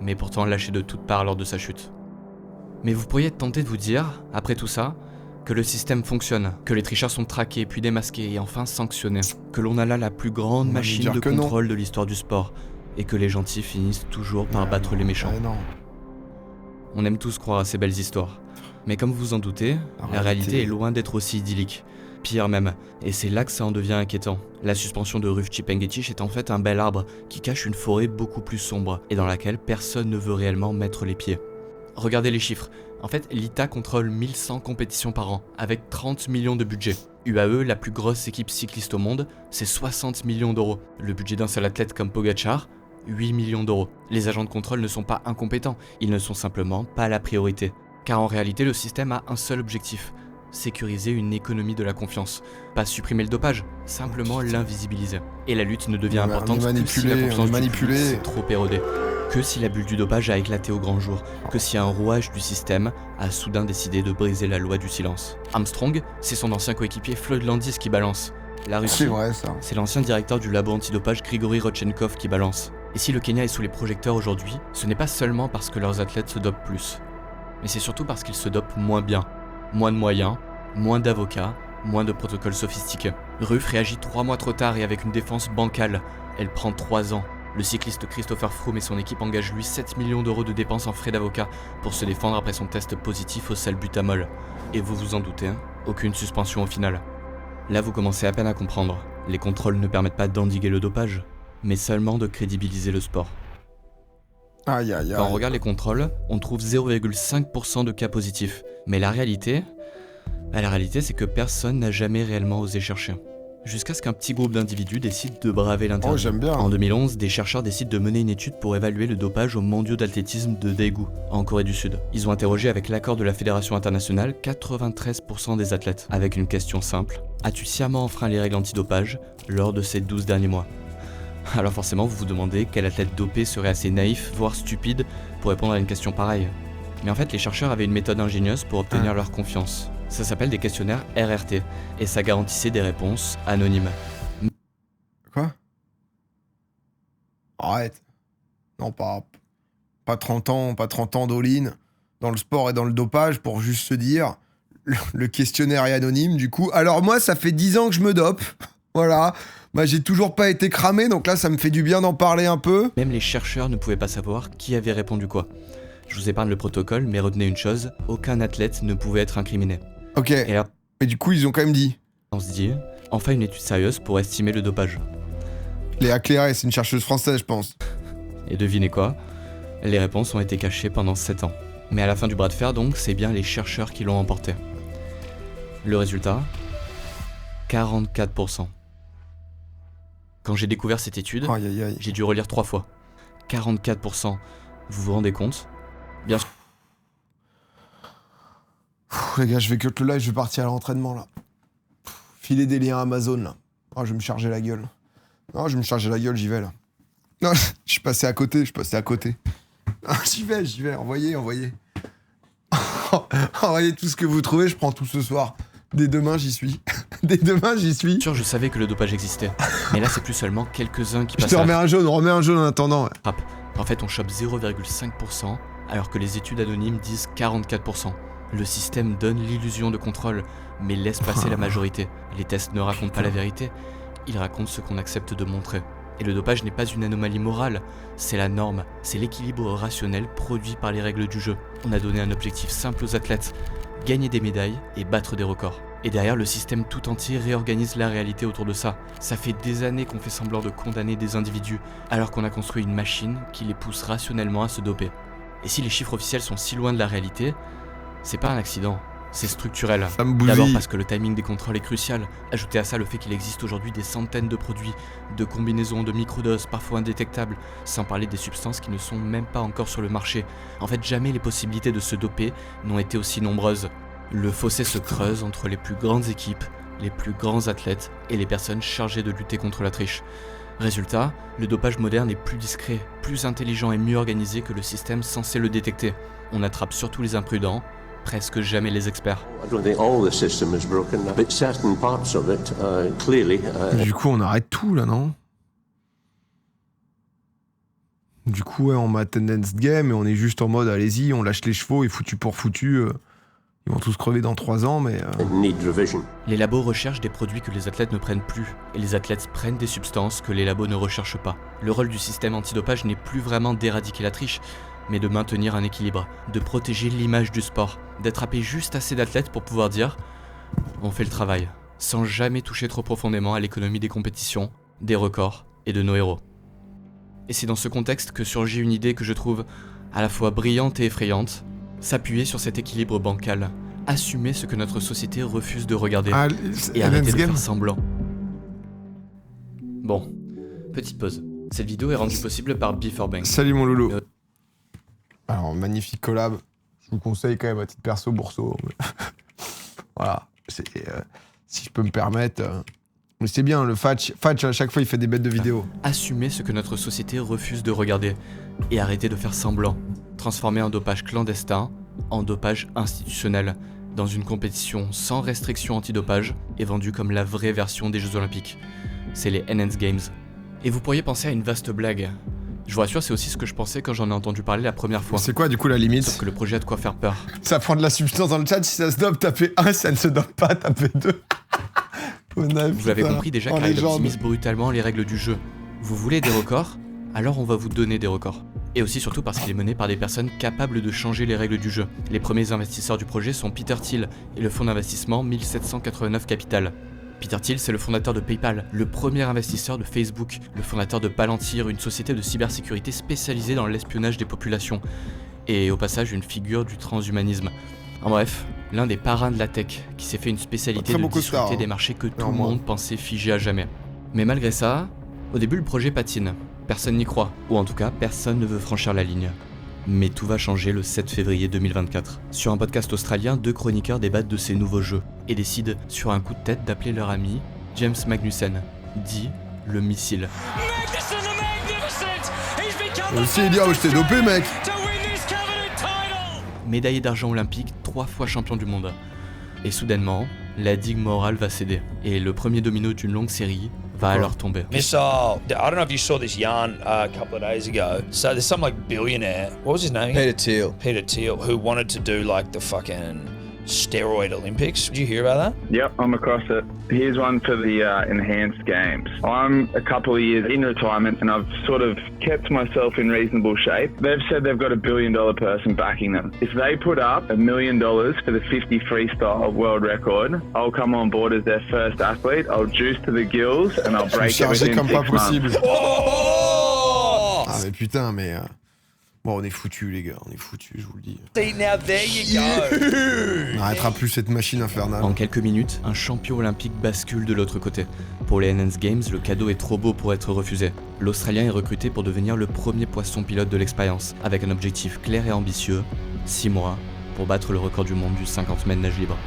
mais pourtant lâché de toutes parts lors de sa chute. Mais vous pourriez être tenté de vous dire, après tout ça, que le système fonctionne, que les tricheurs sont traqués puis démasqués et enfin sanctionnés, que l'on a là la plus grande machine de contrôle de l'histoire du sport, et que les gentils finissent toujours par battre les méchants. On aime tous croire à ces belles histoires, mais comme vous en doutez, la réalité est loin d'être aussi idyllique. Pire même, et c'est là que ça en devient inquiétant. La suspension de Ruf Chepngetich est en fait un bel arbre qui cache une forêt beaucoup plus sombre et dans laquelle personne ne veut réellement mettre les pieds. Regardez les chiffres. En fait, l'ITA contrôle 1100 compétitions par an, avec 30 millions de budget. UAE, la plus grosse équipe cycliste au monde, c'est 60 millions d'euros. Le budget d'un seul athlète comme Pogacar, 8 millions d'euros. Les agents de contrôle ne sont pas incompétents, ils ne sont simplement pas la priorité. Car en réalité, le système a un seul objectif, sécuriser une économie de la confiance. Pas supprimer le dopage, simplement l'invisibiliser. Et la lutte ne devient importante que si la confiance du public s'est trop érodée. Que si la bulle du dopage a éclaté au grand jour, que si un rouage du système a soudain décidé de briser la loi du silence. Armstrong, c'est son ancien coéquipier Floyd Landis qui balance. La Russie, c'est l'ancien directeur du labo antidopage Grigory Rodchenkov qui balance. Et si le Kenya est sous les projecteurs aujourd'hui, ce n'est pas seulement parce que leurs athlètes se dopent plus, mais c'est surtout parce qu'ils se dopent moins bien. Moins de moyens, moins d'avocats moins de protocoles sophistiqués. Ruff réagit 3 mois trop tard et avec une défense bancale. Elle prend 3 ans. Le cycliste Christopher Froome et son équipe engagent lui 7 millions d'euros de dépenses en frais d'avocat pour se défendre après son test positif au salbutamol. Et vous vous en doutez, hein, aucune suspension au final. Là vous commencez à peine à comprendre. Les contrôles ne permettent pas d'endiguer le dopage, mais seulement de crédibiliser le sport. Aïe, aïe, aïe. Quand on regarde les contrôles, on trouve 0,5% de cas positifs. Mais la réalité c'est que personne n'a jamais réellement osé chercher. Jusqu'à ce qu'un petit groupe d'individus décide de braver l'interdit. Oh, j'aime bien. En 2011, des chercheurs décident de mener une étude pour évaluer le dopage aux mondiaux d'athlétisme de Daegu, en Corée du Sud. Ils ont interrogé avec l'accord de la Fédération internationale 93% des athlètes, avec une question simple. As-tu sciemment enfreint les règles antidopage lors de ces 12 derniers mois ? Alors forcément, vous vous demandez quel athlète dopé serait assez naïf, voire stupide, pour répondre à une question pareille. Mais en fait, les chercheurs avaient une méthode ingénieuse pour obtenir leur confiance. Ça s'appelle des questionnaires RRT, et ça garantissait des réponses anonymes. Quoi ? Arrête. Non, pas 30 ans d'all-in dans le sport et dans le dopage pour juste se dire le questionnaire est anonyme du coup. Alors moi, ça fait 10 ans que je me dope. Voilà. Bah, j'ai toujours pas été cramé, donc là, ça me fait du bien d'en parler un peu. Même les chercheurs ne pouvaient pas savoir qui avait répondu quoi. Je vous épargne le protocole, mais retenez une chose, aucun athlète ne pouvait être incriminé. Ok. Et là, Mais du coup, ils ont quand même dit. on se dit, enfin une étude sérieuse pour estimer le dopage. Léa Cléré, c'est une chercheuse française, je pense. Et devinez quoi ? Les réponses ont été cachées pendant 7 ans. Mais à la fin du bras de fer donc, c'est bien les chercheurs qui l'ont emporté. Le résultat ? 44%. Quand j'ai découvert cette étude, Aïe, aïe, aïe. j'ai dû relire 3 fois. 44%. Vous vous rendez compte ? Bien sûr. Les gars, je vais cut le live, je vais partir à l'entraînement, là. Filer des liens Amazon, là. Oh, je vais me charger la gueule. Non, je vais me charger la gueule, j'y vais, là. Non, je suis passé à côté. Ah, j'y vais, envoyez. Envoyez tout ce que vous trouvez, je prends tout ce soir. Dès demain, j'y suis. Bien sûr, je savais que le dopage existait. Mais là, c'est plus seulement quelques-uns qui Je passent te à remets un jaune en attendant. Ouais. frappe. En fait, on chope 0,5%, alors que les études anonymes disent 44%. Le système donne l'illusion de contrôle, mais laisse passer la majorité. Les tests ne racontent pas la vérité, ils racontent ce qu'on accepte de montrer. Et le dopage n'est pas une anomalie morale, c'est la norme, c'est l'équilibre rationnel produit par les règles du jeu. On a donné un objectif simple aux athlètes, gagner des médailles et battre des records. Et derrière, le système tout entier réorganise la réalité autour de ça. Ça fait des années qu'on fait semblant de condamner des individus, alors qu'on a construit une machine qui les pousse rationnellement à se doper. Et si les chiffres officiels sont si loin de la réalité, c'est pas un accident, c'est structurel. Ça me bousille. D'abord parce que le timing des contrôles est crucial. Ajoutez à ça le fait qu'il existe aujourd'hui des centaines de produits, de combinaisons, de microdoses, parfois indétectables, sans parler des substances qui ne sont même pas encore sur le marché. En fait, jamais les possibilités de se doper n'ont été aussi nombreuses. Le fossé se creuse entre les plus grandes équipes, les plus grands athlètes et les personnes chargées de lutter contre la triche. Résultat, le dopage moderne est plus discret, plus intelligent et mieux organisé que le système censé le détecter. On attrape surtout les imprudents, presque jamais les experts. Du coup, on arrête tout, là, non ? Du coup, ouais, on met attendance game et on est juste en mode, allez-y, on lâche les chevaux et foutu pour foutu. Ils vont tous crever dans 3 ans, mais... Les labos recherchent des produits que les athlètes ne prennent plus, et les athlètes prennent des substances que les labos ne recherchent pas. Le rôle du système antidopage n'est plus vraiment d'éradiquer la triche, mais de maintenir un équilibre, de protéger l'image du sport, d'attraper juste assez d'athlètes pour pouvoir dire « on fait le travail », sans jamais toucher trop profondément à l'économie des compétitions, des records et de nos héros. Et c'est dans ce contexte que surgit une idée que je trouve à la fois brillante et effrayante, s'appuyer sur cet équilibre bancal, assumer ce que notre société refuse de regarder, et arrêter de faire semblant. Bon, petite pause. Cette vidéo est rendue possible par Before Bank. Salut mon loulou. Alors, magnifique collab. Je vous conseille quand même à titre perso, Bourseau. Voilà. Si je peux me permettre... Mais c'est bien, le Fatch, à chaque fois, il fait des bêtes de vidéos. Assumer ce que notre société refuse de regarder et arrêter de faire semblant. Transformer un dopage clandestin en dopage institutionnel dans une compétition sans restriction antidopage et vendue comme la vraie version des Jeux Olympiques. C'est les Enhanced Games. Et vous pourriez penser à une vaste blague. Je vous rassure, c'est aussi ce que je pensais quand j'en ai entendu parler la première fois. C'est quoi du coup la limite ? Sauf que le projet a de quoi faire peur. Ça prend de la substance dans le chat, si ça se dope, tapez 1, si ça ne se dope pas, tapez 2. Vous l'avez compris déjà car il optimise brutalement les règles du jeu. Vous voulez des records? Alors on va vous donner des records. Et aussi surtout parce qu'il est mené par des personnes capables de changer les règles du jeu. Les premiers investisseurs du projet sont Peter Thiel et le fonds d'investissement 1789 Capital. Peter Thiel, c'est le fondateur de PayPal, le premier investisseur de Facebook, le fondateur de Palantir, une société de cybersécurité spécialisée dans l'espionnage des populations. Et au passage, une figure du transhumanisme. En bref, l'un des parrains de la tech, qui s'est fait une spécialité de disrupter des marchés que tout le monde pensait figés à jamais. Mais malgré ça, au début le projet patine. Personne n'y croit, ou en tout cas, personne ne veut franchir la ligne. Mais tout va changer le 7 février 2024. Sur un podcast australien, 2 chroniqueurs débattent de ces nouveaux jeux, et décident, sur un coup de tête, d'appeler leur ami James Magnussen, dit le missile. Aussi, il dit, oh, je t'ai dopé, mec. Médaillé d'argent olympique, 3 fois champion du monde. Et soudainement, la digue morale va céder. Et le premier domino d'une longue série va alors tomber. Missile, I don't know if you saw this yarn a couple of days ago. So there's some like billionaire, what was his name? Peter Thiel. Peter Thiel, who wanted to do like the fucking steroid Olympics. Did you hear about that? Yep, I'm across it. Here's one for the enhanced games. I'm a couple of years in retirement and I've sort of kept myself in reasonable shape. They've said they've got $1 billion person backing them. If they put up $1 million for the 50 freestyle world record, I'll come on board as their first athlete. I'll juice to the gills and I'll break it within 6 months. Oh ah mais putain, mais... Bon, on est foutus, les gars, on est foutus, je vous le dis. See, now there you go. On n'arrêtera plus cette machine infernale. En quelques minutes, un champion olympique bascule de l'autre côté. Pour les Enhanced Games, le cadeau est trop beau pour être refusé. L'Australien est recruté pour devenir le premier poisson pilote de l'expérience, avec un objectif clair et ambitieux, 6 mois, pour battre le record du monde du 50 mètres nage libre.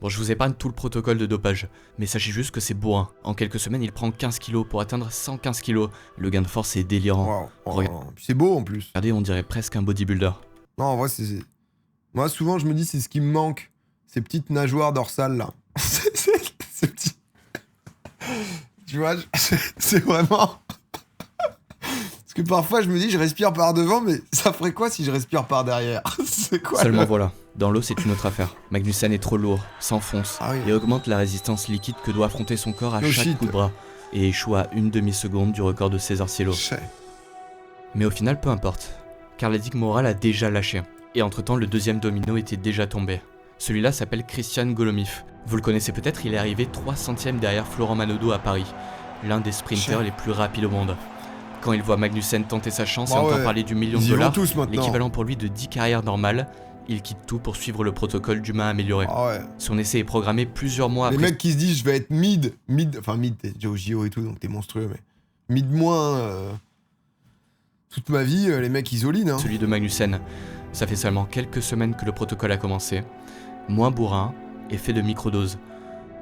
Bon, je vous épargne tout le protocole de dopage, mais sachez juste que c'est bourrin. En quelques semaines, il prend 15 kilos pour atteindre 115 kilos. Le gain de force est délirant. Wow. C'est beau en plus. Regardez, on dirait presque un bodybuilder. Non, en vrai, c'est... Moi, souvent, je me dis, c'est ce qui me manque. Ces petites nageoires dorsales, là. Ces petits... Tu vois, c'est vraiment... Parce que parfois, je me dis, je respire par devant, mais ça ferait quoi si je respire par derrière? C'est quoi Seulement voilà, dans l'eau, c'est une autre affaire. Magnussen est trop lourd, s'enfonce, et augmente la résistance liquide que doit affronter son corps à chaque coup de bras, et échoue à 1 demi-seconde du record de César Cielo. Mais au final, peu importe, car la digue morale a déjà lâché. Et entre-temps, le deuxième domino était déjà tombé. Celui-là s'appelle Christian Golomif. Vous le connaissez peut-être, il est arrivé 3 centièmes derrière Florent Manodou à Paris, l'un des sprinters les plus rapides au monde. Quand il voit Magnussen tenter sa chance et entend parler du $1 million, l'équivalent pour lui de 10 carrières normales, il quitte tout pour suivre le protocole d'humain amélioré. Son essai est programmé plusieurs mois après. Les mecs qui se disent je vais être mid, enfin mid, t'es déjà au JO et tout, donc t'es monstrueux, mais mid moins toute ma vie, les mecs isolinent. Hein. Celui de Magnussen, ça fait seulement quelques semaines que le protocole a commencé, moins bourrin et fait de microdoses.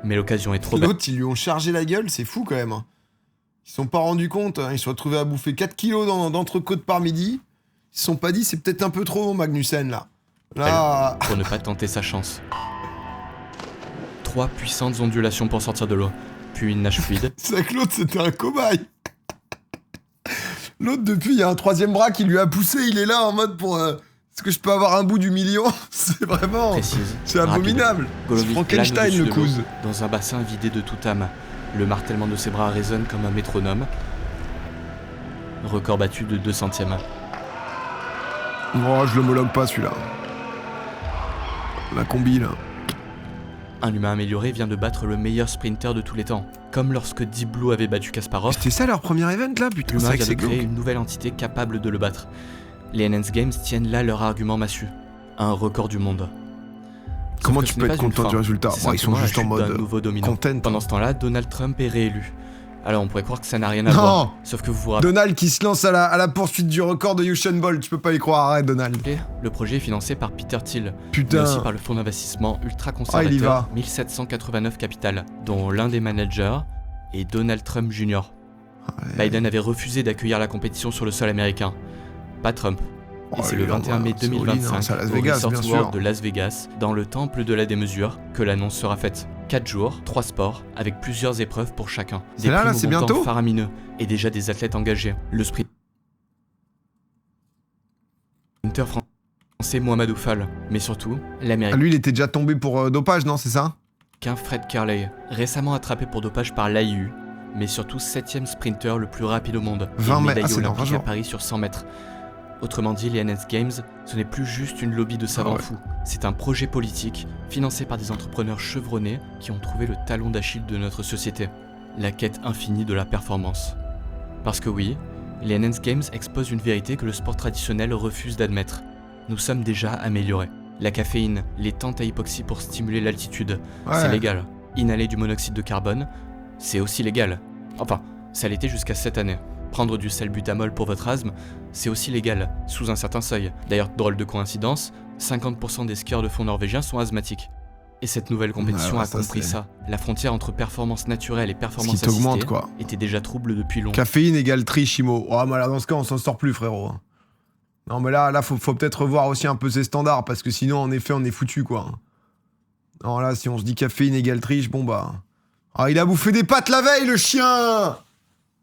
Mais l'occasion est trop belle. L'autre, ils lui ont chargé la gueule, c'est fou quand même. Ils se sont pas rendus compte, hein. Ils se sont retrouvés à bouffer 4 kilos d'entrecôte par midi. Ils se sont pas dit, c'est peut-être un peu trop Magnussen là. Là... Pour ne pas tenter sa chance. 3 puissantes ondulations pour sortir de l'eau, puis une nage fluide. C'est vrai que l'autre c'était un cobaye. L'autre depuis, il y a un 3e bras qui lui a poussé, il est là en mode pour... Est-ce que je peux avoir un bout du million? C'est vraiment... Précise, c'est abominable. C'est Frankenstein le couze. Dans un bassin vidé de toute âme. Le martèlement de ses bras résonne comme un métronome. Record battu de 2 centièmes. Oh, je l'homologue pas celui-là. La combi là. Un humain amélioré vient de battre le meilleur sprinter de tous les temps. Comme lorsque Deep Blue avait battu Kasparov. C'était ça leur premier event là, putain. L'humain vient de créer une nouvelle entité capable de le battre. Les Enhanced Games tiennent là leur argument massu. Un record du monde. Comment tu peux être content du résultat? Ils sont juste en mode content. Pendant ce temps-là, Donald Trump est réélu. Alors on pourrait croire que ça n'a rien à voir. Sauf que vous vous rappelez... Donald qui se lance à la poursuite du record de Usain Bolt, tu peux pas y croire, arrête Donald. Le projet est financé par Peter Thiel, mais aussi par le fonds d'investissement ultra-conservateur 1789 Capital, dont l'un des managers est Donald Trump Jr. Biden avait refusé d'accueillir la compétition sur le sol américain. Pas Trump. Et c'est le 21 mai 2025 au Resort World de Las Vegas, dans le temple de la démesure, que l'annonce sera faite. 4 jours, 3 sports, avec plusieurs épreuves pour chacun. Des prix c'est bientôt faramineux et déjà des athlètes engagés. Le sprinter français Mohamedou Fall, mais surtout l'Amérique. Lui, il était déjà tombé pour dopage, non, c'est ça? l'Américain Fred Kerley, récemment attrapé pour dopage par l'AIU, mais surtout 7ème sprinter le plus rapide au monde, 20 et mètres, médaillé c'est dans 20 olympique à jours. Paris sur 100 mètres. Autrement dit, les NS Games, ce n'est plus juste une lobby de savants fous, c'est un projet politique, financé par des entrepreneurs chevronnés qui ont trouvé le talon d'Achille de notre société, la quête infinie de la performance. Parce que oui, les NS Games exposent une vérité que le sport traditionnel refuse d'admettre. Nous sommes déjà améliorés. La caféine, les tentes à hypoxie pour stimuler l'altitude, c'est légal. Inhaler du monoxyde de carbone, c'est aussi légal. Enfin, ça l'était jusqu'à cette année. Prendre du salbutamol pour votre asthme, c'est aussi légal, sous un certain seuil. D'ailleurs, drôle de coïncidence, 50% des skieurs de fond norvégiens sont asthmatiques. Et cette nouvelle compétition a compris ça. La frontière entre performance naturelle et performance assistée était déjà trouble depuis longtemps. Caféine égale triche, Imo. Oh, mais là, dans ce cas, on s'en sort plus, frérot. Non, mais là faut peut-être revoir aussi un peu ses standards, parce que sinon, en effet, on est foutu, quoi. Non, là, si on se dit caféine égale triche, bon, bah... Ah, il a bouffé des pâtes la veille, le chien.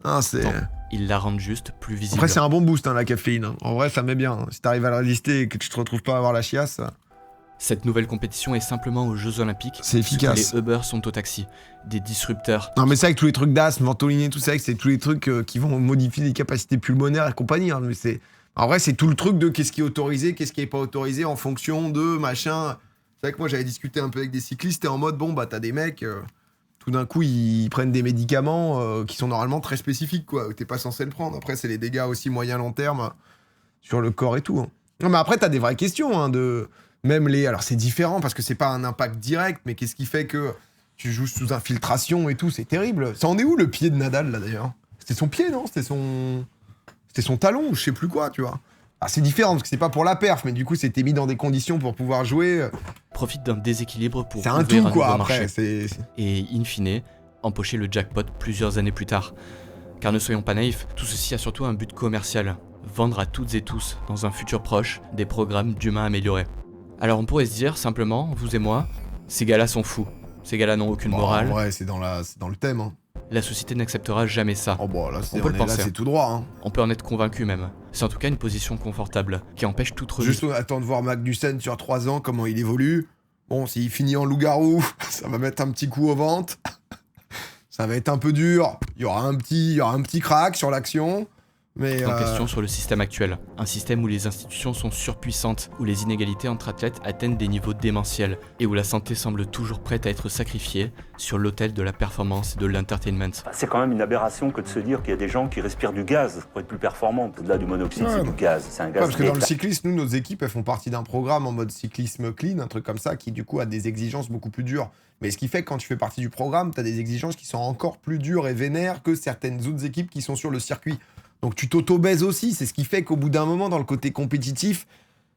Ah, c'est... Non, ils la rendent juste plus visible. Après, c'est un bon boost, hein, la caféine. Hein. En vrai, ça met bien. Si t'arrives à le résister et que tu te retrouves pas à avoir la chiasse... Cette nouvelle compétition est simplement aux Jeux Olympiques. C'est efficace. Les Uber sont au taxi, des disrupteurs. Non, mais c'est avec tous les trucs d'asthme, ventoline, tout ça, c'est tous les trucs qui vont modifier les capacités pulmonaires et compagnie. Hein, mais c'est... En vrai, c'est tout le truc de qu'est-ce qui est autorisé, qu'est-ce qui est pas autorisé en fonction de machin. C'est vrai que moi, j'avais discuté un peu avec des cyclistes et en mode, bon, bah, t'as des mecs, tout d'un coup, ils prennent des médicaments qui sont normalement très spécifiques, quoi. T'es pas censé le prendre. Après, c'est les dégâts aussi moyen-long terme sur le corps et tout. Hein. Non, mais après, t'as des vraies questions, hein, de... Même les... Alors, c'est différent parce que c'est pas un impact direct, mais qu'est-ce qui fait que tu joues sous infiltration et tout, c'est terrible. Ça en est où, le pied de Nadal, là, d'ailleurs? C'était son pied, non? C'était son talon ou je sais plus quoi, tu vois. Ah, c'est différent parce que c'est pas pour la perf, mais du coup, c'était mis dans des conditions pour pouvoir jouer. Profite d'un déséquilibre pour c'est un tout, quoi, après. Et, in fine, empocher le jackpot plusieurs années plus tard. Car ne soyons pas naïfs, tout ceci a surtout un but commercial. Vendre à toutes et tous, dans un futur proche, des programmes d'humains améliorés. Alors on pourrait se dire, simplement, vous et moi, ces gars-là sont fous. Ces gars-là n'ont aucune morale. Ouais, c'est dans le thème, hein. La société n'acceptera jamais ça. Oh bah là, on peut le penser. Là, c'est tout droit, hein. On peut en être convaincu même. C'est en tout cas une position confortable, qui empêche toute remise. Juste attendre de voir Magnussen sur 3 ans, comment il évolue. Bon, s'il finit en loup-garou, ça va mettre un petit coup au ventre. Ça va être un peu dur. Il y aura un petit crack sur l'action. Mais en question sur le système actuel. Un système où les institutions sont surpuissantes, où les inégalités entre athlètes atteignent des niveaux démentiels, et où la santé semble toujours prête à être sacrifiée sur l'autel de la performance et de l'entertainment. C'est quand même une aberration que de se dire qu'il y a des gens qui respirent du gaz pour être plus performants. Au-delà du monoxyde, c'est du gaz. C'est un gaz. Parce que dans le cyclisme, nous, nos équipes, elles font partie d'un programme en mode cyclisme clean, un truc comme ça, qui du coup a des exigences beaucoup plus dures. Mais ce qui fait que quand tu fais partie du programme, t'as des exigences qui sont encore plus dures et vénères que certaines autres équipes qui sont sur le circuit. Donc tu t'auto-baises aussi, c'est ce qui fait qu'au bout d'un moment, dans le côté compétitif,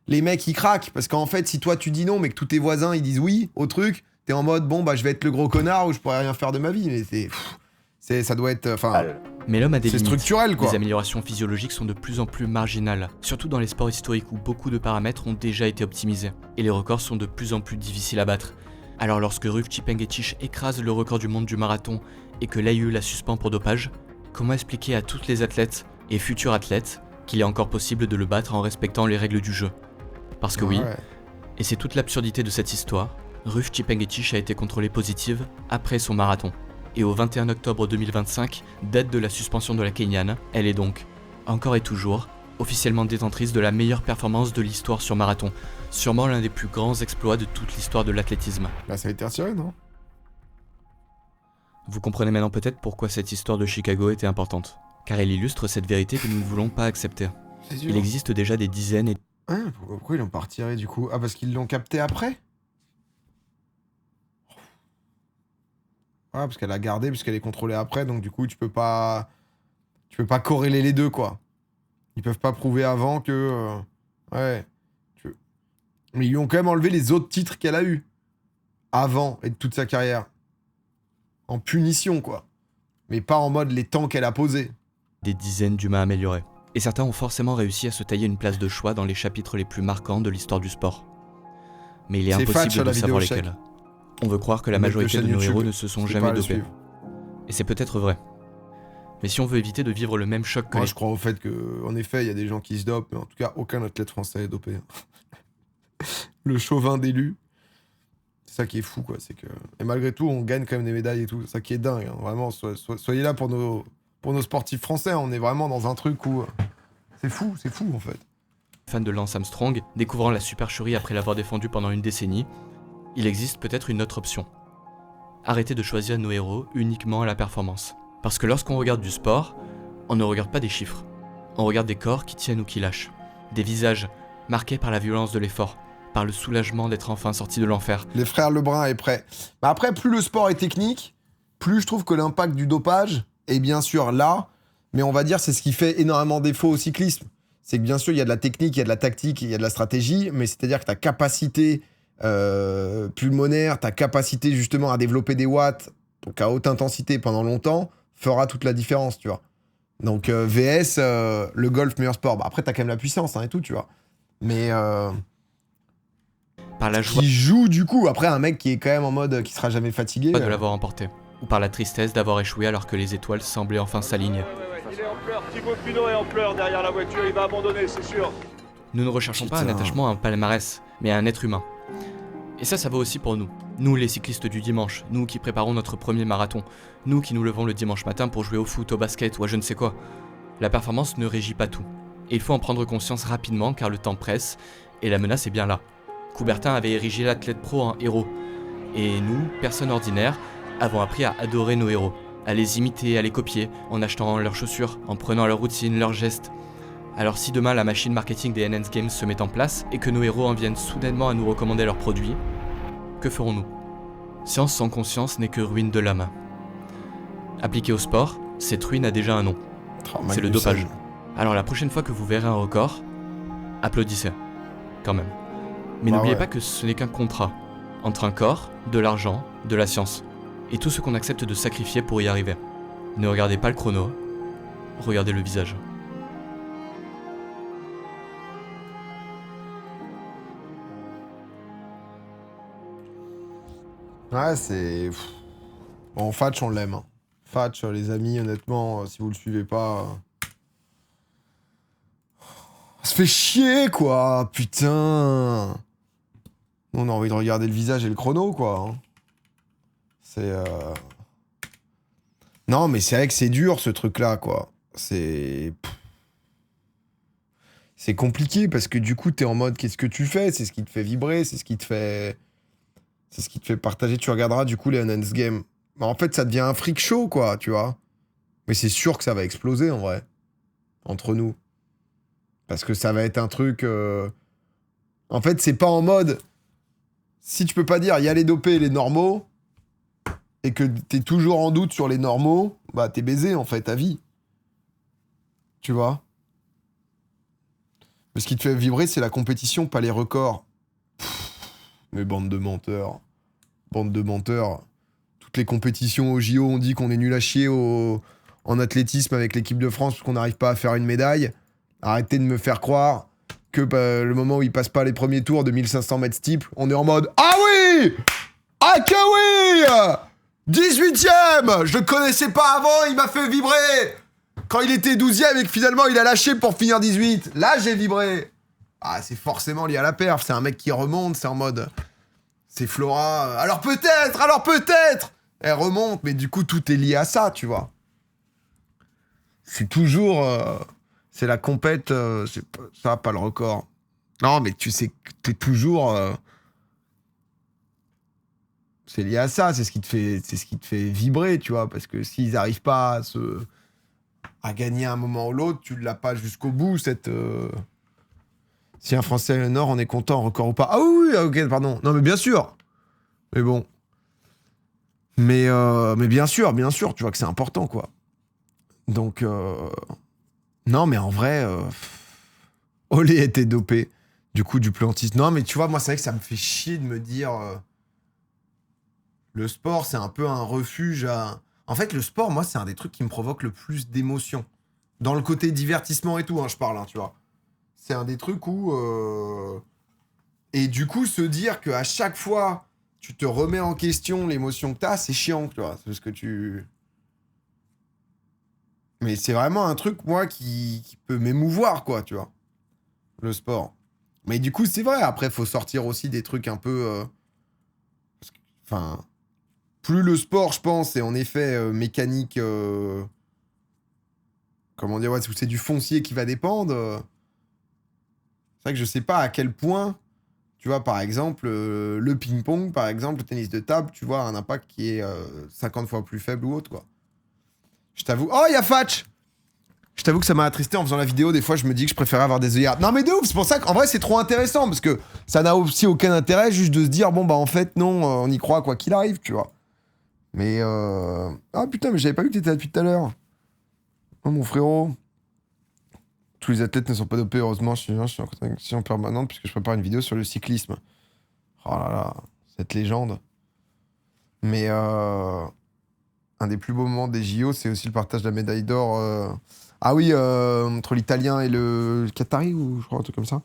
les mecs ils craquent. Parce qu'en fait, si toi tu dis non, mais que tous tes voisins ils disent oui au truc, t'es en mode bon bah je vais être le gros connard ou je pourrais rien faire de ma vie. Mais ça doit être... Enfin, mais l'homme a des limites. C'est structurel, quoi. Les améliorations physiologiques sont de plus en plus marginales, surtout dans les sports historiques où beaucoup de paramètres ont déjà été optimisés. Et les records sont de plus en plus difficiles à battre. Alors lorsque Ruf Chipengetish écrase le record du monde du marathon et que l'AIU la suspend pour dopage, comment expliquer à toutes les athlètes et futurs athlètes qu'il est encore possible de le battre en respectant les règles du jeu? Parce que oui, et c'est toute l'absurdité de cette histoire, Ruf Chipengetish a été contrôlée positive après son marathon. Et au 21 octobre 2025, date de la suspension de la Kenyane, elle est donc, encore et toujours, officiellement détentrice de la meilleure performance de l'histoire sur marathon. Sûrement l'un des plus grands exploits de toute l'histoire de l'athlétisme. Là, ça a été retiré, non? Vous comprenez maintenant peut-être pourquoi cette histoire de Chicago était importante. Car elle illustre cette vérité que nous ne voulons pas accepter. Il existe déjà des dizaines et... Hein, pourquoi ils l'ont pas retiré du coup? Ah, parce qu'ils l'ont capté après? Ah, parce qu'elle a gardé, puisqu'elle est contrôlée après, donc du coup tu peux pas corréler les deux, quoi. Ils peuvent pas prouver avant que... Ouais. Mais ils lui ont quand même enlevé les autres titres qu'elle a eu. Avant, et de toute sa carrière. En punition, quoi. Mais pas en mode les temps qu'elle a posés. Des dizaines d'humains améliorés. Et certains ont forcément réussi à se tailler une place de choix dans les chapitres les plus marquants de l'histoire du sport. Mais il est impossible de savoir lesquels. On veut croire que la majorité de nos héros ne se sont jamais dopés. Et c'est peut-être vrai. Mais si on veut éviter de vivre le même choc que... Moi, je crois au fait qu'en effet, il y a des gens qui se dopent, mais en tout cas, aucun athlète français est dopé. Le chauvin d'élu. C'est ça qui est fou, quoi. C'est que... Et malgré tout, on gagne quand même des médailles et tout. C'est ça qui est dingue. Hein. Vraiment, soyez là pour nos sportifs français. On est vraiment dans un truc où... C'est fou, en fait. Fan de Lance Armstrong, découvrant la supercherie après l'avoir défendu pendant une décennie, il existe peut-être une autre option. Arrêtez de choisir nos héros uniquement à la performance. Parce que lorsqu'on regarde du sport, on ne regarde pas des chiffres. On regarde des corps qui tiennent ou qui lâchent. Des visages marqués par la violence de l'effort, par le soulagement d'être enfin sorti de l'enfer. Les frères Lebrun est prêt. Bah après, plus le sport est technique, plus je trouve que l'impact du dopage est bien sûr là, mais on va dire c'est ce qui fait énormément défaut au cyclisme. C'est que bien sûr, il y a de la technique, il y a de la tactique, il y a de la stratégie, mais c'est-à-dire que ta capacité pulmonaire, ta capacité justement à développer des watts, donc à haute intensité pendant longtemps, fera toute la différence, tu vois. Donc VS, le golf meilleur sport. Bah, après, t'as quand même la puissance hein, et tout, tu vois. Mais par la joie qui joue du coup, après un mec qui est quand même en mode qui sera jamais fatigué. de l'avoir emporté, ou par la tristesse d'avoir échoué alors que les étoiles semblaient enfin s'aligner. Il est en pleurs, Thibaut Pinot est en pleurs derrière la voiture, il va abandonner, c'est sûr. Nous ne recherchons pas un attachement à un palmarès, mais à un être humain. Et ça vaut aussi pour nous. Nous, les cyclistes du dimanche, nous qui préparons notre premier marathon, nous qui nous levons le dimanche matin pour jouer au foot, au basket ou à je ne sais quoi. La performance ne régit pas tout. Et il faut en prendre conscience rapidement car le temps presse et la menace est bien là. Coubertin avait érigé l'athlète pro en héros. Et nous, personnes ordinaires, avons appris à adorer nos héros, à les imiter, à les copier, en achetant leurs chaussures, en prenant leur routine, leurs gestes. Alors si demain la machine marketing des Enhanced Games se met en place et que nos héros en viennent soudainement à nous recommander leurs produits, que ferons-nous ? Science sans conscience n'est que ruine de l'âme. Appliqué au sport, cette ruine a déjà un nom. C'est le dopage. Alors la prochaine fois que vous verrez un record, applaudissez. Quand même. Mais n'oubliez pas que ce n'est qu'un contrat entre un corps, de l'argent, de la science et tout ce qu'on accepte de sacrifier pour y arriver. Ne regardez pas le chrono, regardez le visage. Ouais, c'est... Bon, Fatch, on l'aime. Hein. Fatch, les amis, honnêtement, si vous le suivez pas... On se fait chier, quoi. Putain. On a envie de regarder le visage et le chrono, quoi. Hein. C'est... Non, mais c'est vrai que c'est dur, ce truc-là, quoi. C'est compliqué, parce que du coup, t'es en mode, qu'est-ce que tu fais ? C'est ce qui te fait vibrer, c'est ce qui te fait partager. Tu regarderas, du coup, les Enhanced Games. Bah, en fait, ça devient un freak show, quoi, tu vois. Mais c'est sûr que ça va exploser, en vrai. Entre nous. Parce que ça va être un truc... En fait, c'est pas en mode... Si tu peux pas dire, il y a les dopés et les normaux, et que t'es toujours en doute sur les normaux, bah t'es baisé, en fait, à vie. Tu vois ? Mais ce qui te fait vibrer, c'est la compétition, pas les records. Mais bande de menteurs. Bande de menteurs. Toutes les compétitions au JO, on dit qu'on est nul à chier en athlétisme avec l'équipe de France parce qu'on n'arrive pas à faire une médaille. Arrêtez de me faire croire que le moment où ils passent pas les premiers tours de 1500 mètres steeple, on est en mode « Ah oui ! Ah que oui ! 18ème ! Je le connaissais pas avant, il m'a fait vibrer ! Quand il était 12ème et que finalement il a lâché pour finir 18, là j'ai vibré !» Ah, c'est forcément lié à la perf, c'est un mec qui remonte, c'est en mode... C'est Flora... Alors peut-être ! Elle remonte, mais du coup tout est lié à ça, tu vois. C'est toujours... C'est la compète, ça, pas le record. Non, mais tu sais que t'es toujours... C'est lié à ça, c'est ce qui te fait vibrer, tu vois, parce que s'ils arrivent pas à gagner un moment ou l'autre, tu l'as pas jusqu'au bout, cette... Si un Français le Nord, on est content, record ou pas. Ah oui, ok, pardon. Non, mais bien sûr. Mais bon. Mais bien sûr, tu vois que c'est important, quoi. Donc... Non, mais en vrai, Olé était dopé. Du coup, Duplantis. Non, mais tu vois, moi, c'est vrai que ça me fait chier de me dire... le sport, c'est un peu un refuge à... En fait, le sport, moi, c'est un des trucs qui me provoque le plus d'émotions. Dans le côté divertissement et tout, hein, je parle, hein, tu vois. C'est un des trucs où... Et du coup, se dire qu'à chaque fois, tu te remets en question l'émotion que t'as, c'est chiant, tu vois. C'est parce que tu... Mais c'est vraiment un truc, moi, qui peut m'émouvoir, quoi, tu vois. Le sport. Mais du coup, c'est vrai. Après, il faut sortir aussi des trucs un peu... Parce Enfin, plus le sport, je pense, est en effet mécanique. Comment dire, ouais, où c'est du foncier qui va dépendre. C'est vrai que je sais pas à quel point, tu vois, par exemple, le ping-pong, par exemple, le tennis de table, tu vois, un impact qui est 50 fois plus faible ou autre, quoi. Je t'avoue. Oh, il y a Fatch! Je t'avoue que ça m'a attristé en faisant la vidéo. Des fois, je me dis que je préférais avoir des œillères. Non, mais de ouf, c'est pour ça qu'en vrai, c'est trop intéressant parce que ça n'a aussi aucun intérêt juste de se dire, bon, bah, en fait, non, on y croit quoi qu'il arrive, tu vois. Mais, ah putain, mais j'avais pas vu que t'étais là depuis tout à l'heure. Oh, mon frérot. Tous les athlètes ne sont pas dopés, heureusement. Je suis en connexion permanente puisque je prépare une vidéo sur le cyclisme. Oh là là, cette légende. Mais, un des plus beaux moments des JO, c'est aussi le partage de la médaille d'or. Ah oui, entre l'Italien et le Qatari, ou je crois, un truc comme ça.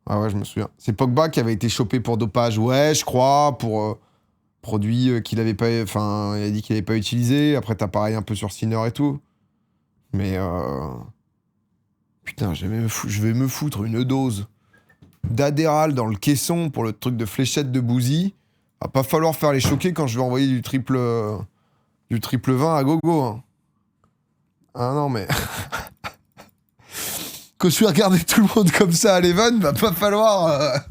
Ah ouais, je me souviens. C'est Pogba qui avait été chopé pour dopage, ouais, je crois, pour produit qu'il avait pas... Enfin, il a dit qu'il avait pas utilisé. Après, t'as pareil un peu sur Sinner et tout. Mais... Putain, je vais me foutre une dose d'Adderall dans le caisson pour le truc de fléchette de Bouzy. Va pas falloir faire les choquer quand je vais envoyer du triple 20 à gogo. Hein. Ah non, mais... que je suis regardé tout le monde comme ça à l'Even, va pas falloir...